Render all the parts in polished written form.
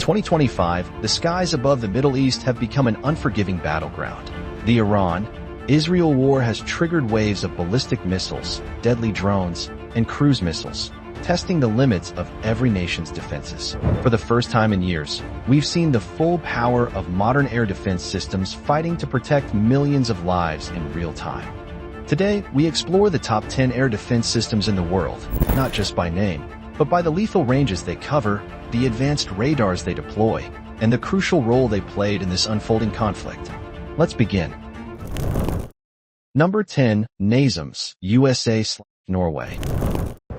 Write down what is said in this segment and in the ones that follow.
2025, the skies above the Middle East have become an unforgiving battleground. The Iran-Israel war has triggered waves of ballistic missiles, deadly drones, and cruise missiles, testing the limits of every nation's defenses. For the first time in years, we've seen the full power of modern air defense systems fighting to protect millions of lives in real time. Today, we explore the top 10 air defense systems in the world, not just by name, but by the lethal ranges they cover, the advanced radars they deploy, and the crucial role they played in this unfolding conflict. Let's begin. Number 10, NASAMS, USA Norway.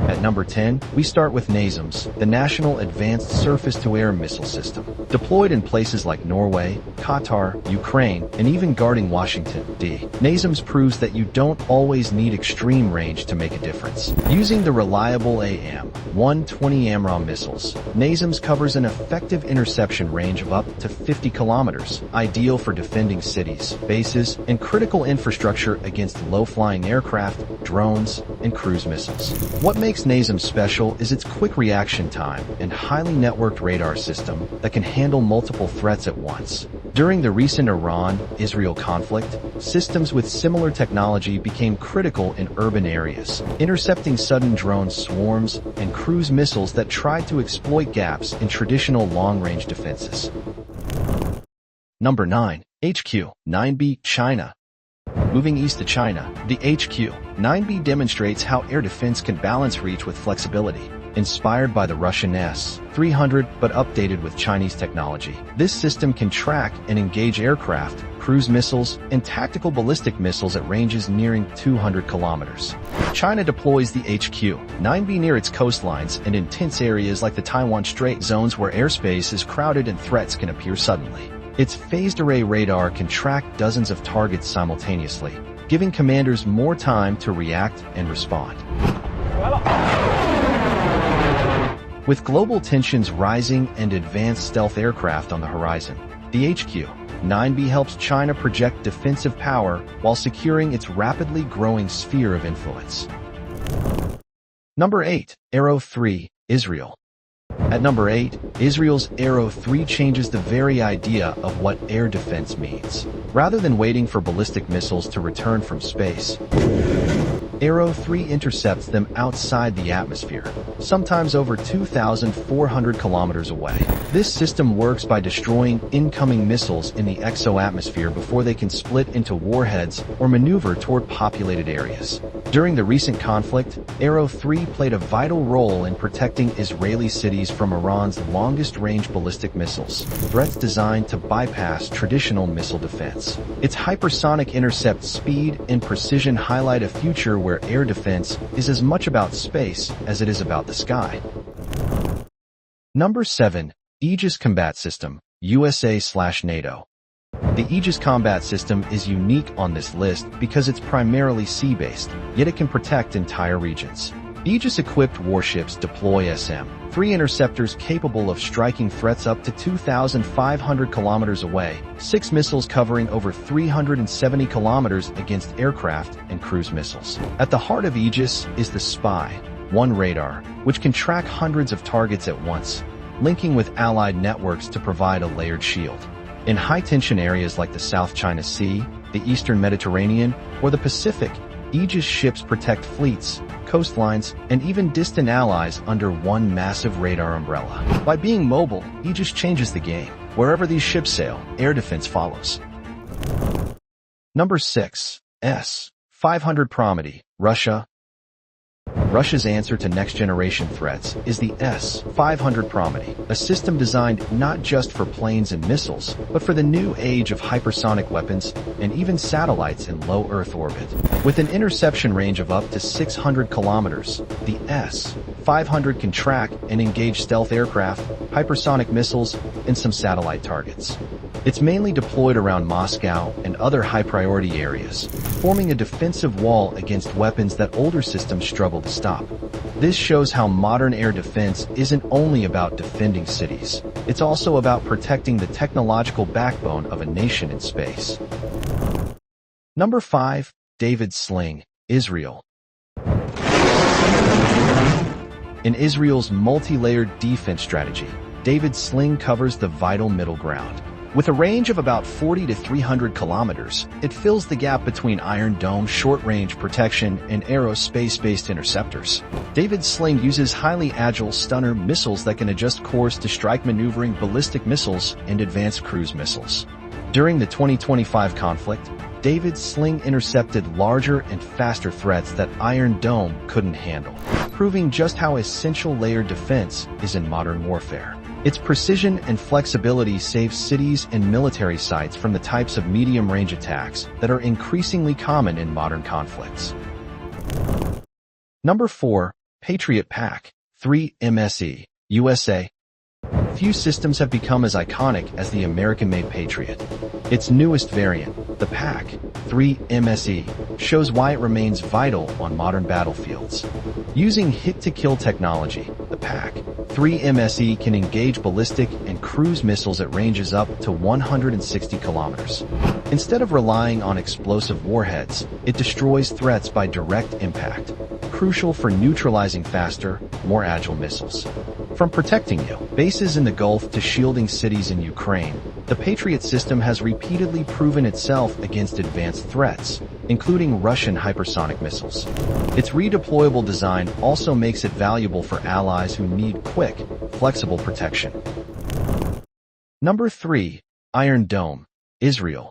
At number 10, we start with NASAMS, the National Advanced Surface-to-Air Missile System. Deployed in places like Norway, Qatar, Ukraine, and even guarding Washington, D.C., NASAMS proves that you don't always need extreme range to make a difference. Using the reliable AIM-120 AMRAAM missiles, NASAMS covers an effective interception range of up to 50 kilometers, ideal for defending cities, bases, and critical infrastructure against low-flying aircraft, drones, and cruise missiles. What makes NASAMS special is its quick reaction time and highly networked radar system that can handle multiple threats at once. During the recent Iran-Israel conflict, systems with similar technology became critical in urban areas, intercepting sudden drone swarms and cruise missiles that tried to exploit gaps in traditional long-range defenses. Number 9. HQ9B China. Moving east to China, the HQ9B demonstrates how air defense can balance reach with flexibility. Inspired by the Russian S-300 but updated with Chinese technology, this system can track and engage aircraft, cruise missiles, and tactical ballistic missiles at ranges nearing 200 kilometers. China deploys the HQ9B near its coastlines and in tense areas like the Taiwan Strait, zones where airspace is crowded and threats can appear suddenly. Its phased array radar can track dozens of targets simultaneously, giving commanders more time to react and respond. With global tensions rising and advanced stealth aircraft on the horizon, the HQ9B helps China project defensive power while securing its rapidly growing sphere of influence. Number 8. AR3 Israel. At number 8, Israel's AR3 changes the very idea of what air defense means. Rather than waiting for ballistic missiles to return from space, AR3 intercepts them outside the atmosphere, sometimes over 2,400 kilometers away. This system works by destroying incoming missiles in the exo-atmosphere before they can split into warheads or maneuver toward populated areas. During the recent conflict, AR3 played a vital role in protecting Israeli cities from Iran's longest-range ballistic missiles, threats designed to bypass traditional missile defense. Its hypersonic intercept speed and precision highlight a future where air defense is as much about space as it is about the sky. Number 7. Aegis Combat System, USA/NATO. The Aegis combat system is unique on this list because it's primarily sea-based, yet it can protect entire regions. Aegis-equipped warships deploy SM-3 interceptors capable of striking threats up to 2,500 kilometers away, 6 missiles covering over 370 kilometers against aircraft and cruise missiles. At the heart of Aegis is the SPY-1 radar, which can track hundreds of targets at once, linking with allied networks to provide a layered shield. In high-tension areas like the South China Sea, the Eastern Mediterranean, or the Pacific, Aegis ships protect fleets, coastlines, and even distant allies under one massive radar umbrella. By being mobile, Aegis changes the game. Wherever these ships sail, air defense follows. Number 6. S500 Prody, Russia. Russia's answer to next-generation threats is the S500 Prody, a system designed not just for planes and missiles, but for the new age of hypersonic weapons and even satellites in low Earth orbit. With an interception range of up to 600 kilometers, the S500 can track and engage stealth aircraft, hypersonic missiles, and some satellite targets. It's mainly deployed around Moscow and other high-priority areas, forming a defensive wall against weapons that older systems struggle to stop. This shows how modern air defense isn't only about defending cities. It's also about protecting the technological backbone of a nation in space. Number 5. David Sling, Israel. In Israel's multi-layered defense strategy, David's Sling covers the vital middle ground. With a range of about 40 to 300 kilometers, it fills the gap between Iron Dome short-range protection and aerospace-based interceptors. David's Sling uses highly agile stunner missiles that can adjust course to strike maneuvering ballistic missiles and advanced cruise missiles. During the 2025 conflict, David's Sling intercepted larger and faster threats that Iron Dome couldn't handle, proving just how essential layered defense is in modern warfare. Its precision and flexibility saves cities and military sites from the types of medium-range attacks that are increasingly common in modern conflicts. Number 4. Patriot PAC-3 MSE, USA. Few systems have become as iconic as the American-made Patriot. Its newest variant, the PAC-3 MSE, shows why it remains vital on modern battlefields. Using hit-to-kill technology, the PAC-3 MSE can engage ballistic and cruise missiles at ranges up to 160 kilometers. Instead of relying on explosive warheads, it destroys threats by direct impact, crucial for neutralizing faster, more agile missiles. From protecting bases in the Gulf to shielding cities in Ukraine, the Patriot system has repeatedly proven itself against advanced threats, including Russian hypersonic missiles. Its redeployable design also makes it valuable for allies who need quick, flexible protection. Number 3. Iron Dome, Israel.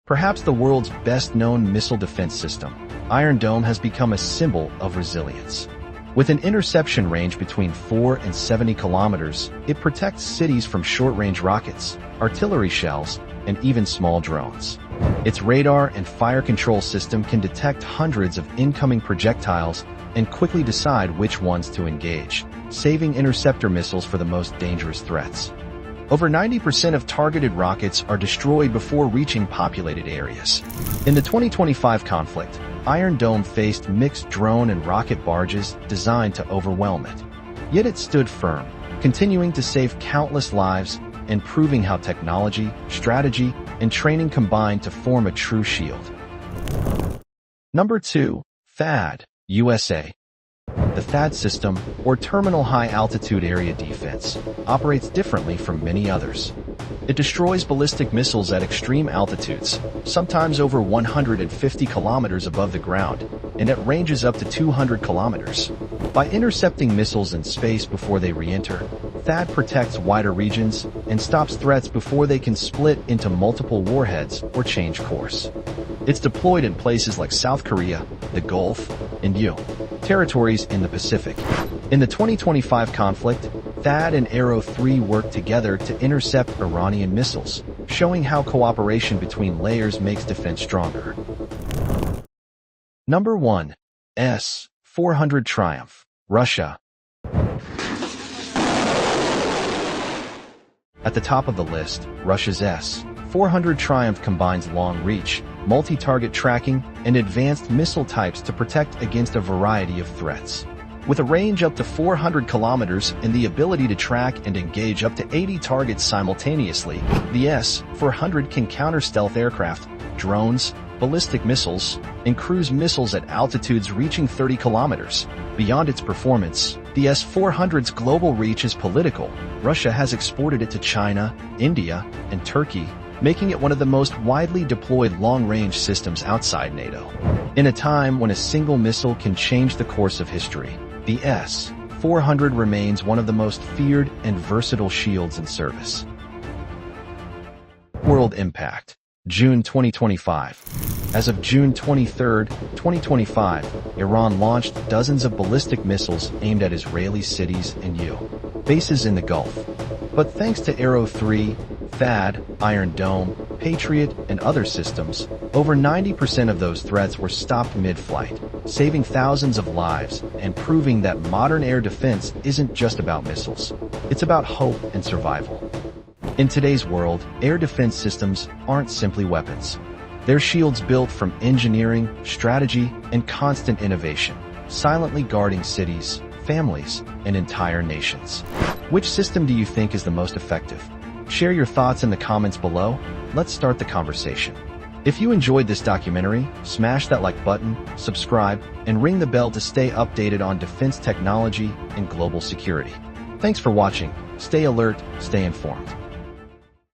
Perhaps the world's best-known missile defense system, Iron Dome has become a symbol of resilience. With an interception range between 4 and 70 kilometers, it protects cities from short-range rockets, artillery shells, and even small drones. Its radar and fire control system can detect hundreds of incoming projectiles and quickly decide which ones to engage, saving interceptor missiles for the most dangerous threats. Over 90% of targeted rockets are destroyed before reaching populated areas. In the 2025 conflict, Iron Dome faced mixed drone and rocket barges designed to overwhelm it. Yet it stood firm, continuing to save countless lives and proving how technology, strategy, and training combine to form a true shield. Number 2. THAAD, USA. The THAAD system, or Terminal High Altitude Area Defense, operates differently from many others. It destroys ballistic missiles at extreme altitudes, sometimes over 150 kilometers above the ground, and at ranges up to 200 kilometers. By intercepting missiles in space before they re-enter, THAAD protects wider regions and stops threats before they can split into multiple warheads or change course. It's deployed in places like South Korea, the Gulf, and territories in the Pacific. In the 2025 conflict, THAAD and AR3 worked together to intercept Iranian missiles, showing how cooperation between layers makes defense stronger. Number 1. S400 Triumph, Russia. At the top of the list, Russia's S400 Triumph combines long-reach, multi-target tracking, and advanced missile types to protect against a variety of threats. With a range up to 400 kilometers and the ability to track and engage up to 80 targets simultaneously, the S400 can counter stealth aircraft, drones, ballistic missiles, and cruise missiles at altitudes reaching 30 kilometers. Beyond its performance, the S400's global reach is political. Russia has exported it to China, India, and Turkey, making it one of the most widely deployed long-range systems outside NATO. In a time when a single missile can change the course of history, the S400 remains one of the most feared and versatile shields in service. World impact. June 2025. As of June 23, 2025, Iran launched dozens of ballistic missiles aimed at Israeli cities and bases in the Gulf. But thanks to AR3, THAAD, Iron Dome, Patriot, and other systems, over 90% of those threats were stopped mid-flight, saving thousands of lives and proving that modern air defense isn't just about missiles. It's about hope and survival. In today's world, air defense systems aren't simply weapons. They're shields built from engineering, strategy, and constant innovation, silently guarding cities, families, and entire nations. Which system do you think is the most effective? Share your thoughts in the comments below. Let's start the conversation. If you enjoyed this documentary, smash that like button, subscribe, and ring the bell to stay updated on defense technology and global security. Thanks for watching. Stay alert, stay informed.